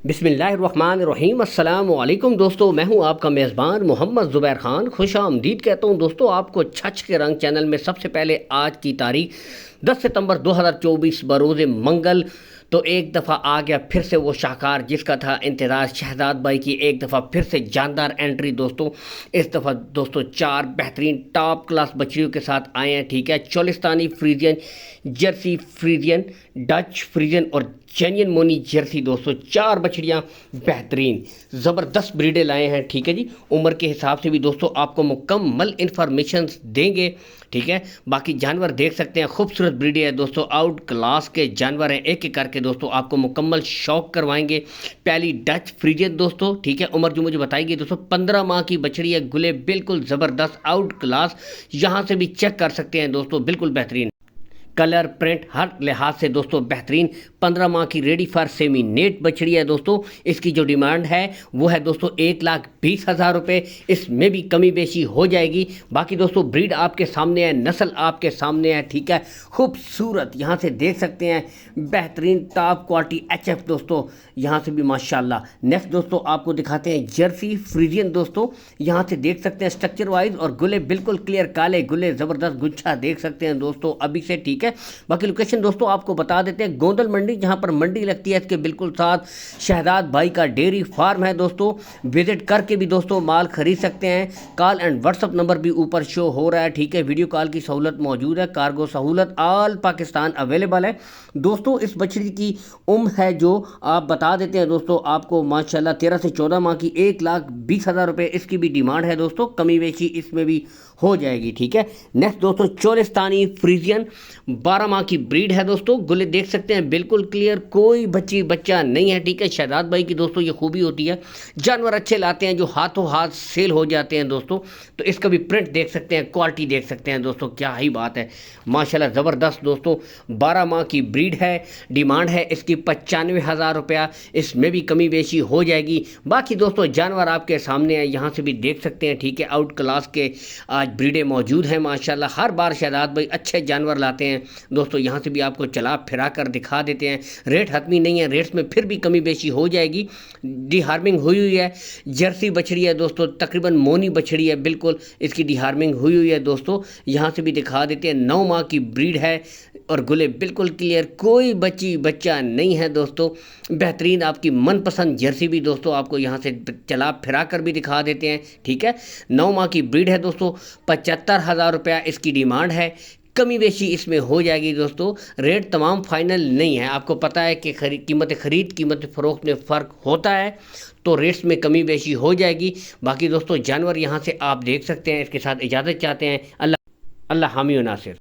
बिस्मिल्लाहिर्रहमानिर्रहीम। अस्सलाम वालेकुम दोस्तों, मैं हूं आपका मेज़बान मोहम्मद ज़ुबैर ख़ान। खुश आमदीद कहता हूं दोस्तों आपको छछ के रंग चैनल में। सबसे पहले आज की तारीख 10 सितंबर 2024 बरोज़ मंगल। तो एक दफ़ा आ गया फिर से वो शाहकार जिसका था इंतज़ार, शहजाद भाई की एक दफ़ा फिर से जानदार एंट्री दोस्तों। इस दफ़ा दोस्तों 4 बेहतरीन टॉप क्लास बछड़ियों के साथ आए हैं। ठीक है, Cholistani Friesian, Jersey Friesian, Dutch Friesian और जेन्युइन मोनी जर्सी दोस्तों, 4 बछड़ियाँ बेहतरीन ज़बरदस्त ब्रीडें लाए हैं। ठीक है जी, उम्र के हिसाब से भी दोस्तों आपको मुकम्मल इन्फॉर्मेशन देंगे। ठीक है, बाकी जानवर देख सकते हैं, खूबसूरत ब्रीडें है दोस्तों, आउट क्लास के जानवर हैं। एक एक करके दोस्तों आपको मुकम्मल शौक करवाएंगे। पहली डच फ्रीजियन दोस्तों, ठीक है, उम्र जो मुझे बताएगी दोस्तों 15 माह की बछड़ी है। गुले बिल्कुल ज़बरदस्त आउट क्लास, यहाँ से भी चेक कर सकते हैं दोस्तों, बिल्कुल बेहतरीन कलर प्रिंट हर लिहाज से दोस्तों बेहतरीन। 15 माह की रेडी फॉर सेमिनेट बछड़ी है दोस्तों। इसकी जो डिमांड है वो है दोस्तों 1,20,000 रुपये। इसमें भी कमी बेशी हो जाएगी। बाकी दोस्तों ब्रीड आपके सामने है, नस्ल आपके सामने है। ठीक है, खूबसूरत यहाँ से देख सकते हैं, बेहतरीन टॉप क्वालिटी HF दोस्तों, यहाँ से भी माशाल्लाह। नेक्स्ट दोस्तों आपको दिखाते हैं जर्सी फ्रीजियन दोस्तों, यहाँ से देख सकते हैं स्ट्रक्चर वाइज और गुले बिल्कुल क्लियर, काले गुले, ज़बरदस्त गुच्छा देख सकते हैं दोस्तों अभी से। ठीक है, बाकी लोकेशन दोस्तों आपको बता देते हैं, गोंदल मंडी जहां पर मंडी लगती है, इसके बिल्कुल साथ शहजाद भाई का डेयरी फार्म है दोस्तों। विजिट करके भी दोस्तों माल खरीद सकते हैं। कॉल एंड व्हाट्सअप नंबर भी ऊपर शो हो रहा है। ठीक है, वीडियो कॉल की सहूलत मौजूद है, कार्गो सहूलत ऑल पाकिस्तान अवेलेबल है दोस्तों। इस बछड़ी की उम्र है जो आप बता देते हैं दोस्तों आपको माशाल्लाह 13 से 14 माह की, 1,20,000 रुपये इसकी भी डिमांड है दोस्तों, कमी बेशी इसमें भी हो जाएगी। ठीक है, नेक्स्ट दोस्तों चोलिस्तानी फ्रीजियन 12 माह की ब्रीड है दोस्तों। गुले देख सकते हैं बिल्कुल क्लियर, कोई बच्चा नहीं है। ठीक है, शहजाद भाई की दोस्तों ये खूबी होती है, जानवर अच्छे लाते हैं जो हाथों हाथ सेल हो जाते हैं दोस्तों। तो इसका भी प्रिंट देख सकते हैं, क्वालिटी देख सकते हैं दोस्तों, क्या ही बात है माशाल्लाह, ज़बरदस्त दोस्तों। 12 माह की ब्रीड है, डिमांड है इसकी 95,000 रुपया। इसमें भी कमी बेशी हो जाएगी। बाकी दोस्तों जानवर आपके सामने है, यहाँ से भी देख सकते हैं। ठीक है, आउट क्लास के आज ब्रीडें मौजूद हैं माशाल्लाह। हर बार शहजाद भाई अच्छे जानवर लाते हैं दोस्तों, यहाँ से भी आपको चला फिरा कर दिखा देते हैं। रेट हतमी नहीं है, रेट्स में फिर भी कमी बेशी हो जाएगी। डिहार्मिंग हुई है, जर्सी बछड़ी है दोस्तों, तकरीबन मोनी बछड़ी है, बिल्कुल इसकी डिहार्मिंग हुई है दोस्तों। यहाँ से भी दिखा देते हैं, 9 माह की ब्रीड है और गुले बिल्कुल क्लियर, कोई बच्चा नहीं है दोस्तों। बेहतरीन आपकी मनपसंद जर्सी भी दोस्तों आपको यहाँ से चला फिरा कर भी दिखा देते हैं। ठीक है, 9 माह की ब्रीड है दोस्तों, 75,000 रुपया इसकी डिमांड है। कमी बेशी इसमें हो जाएगी दोस्तों, रेट तमाम फाइनल नहीं है। आपको पता है कि कीमत फ़रोख्त में फ़र्क होता है, तो रेट्स में कमी बेशी हो जाएगी। बाकी दोस्तों जानवर यहाँ से आप देख सकते हैं। इसके साथ इजाज़त चाहते हैं। अल्लाह हामी व नासिर।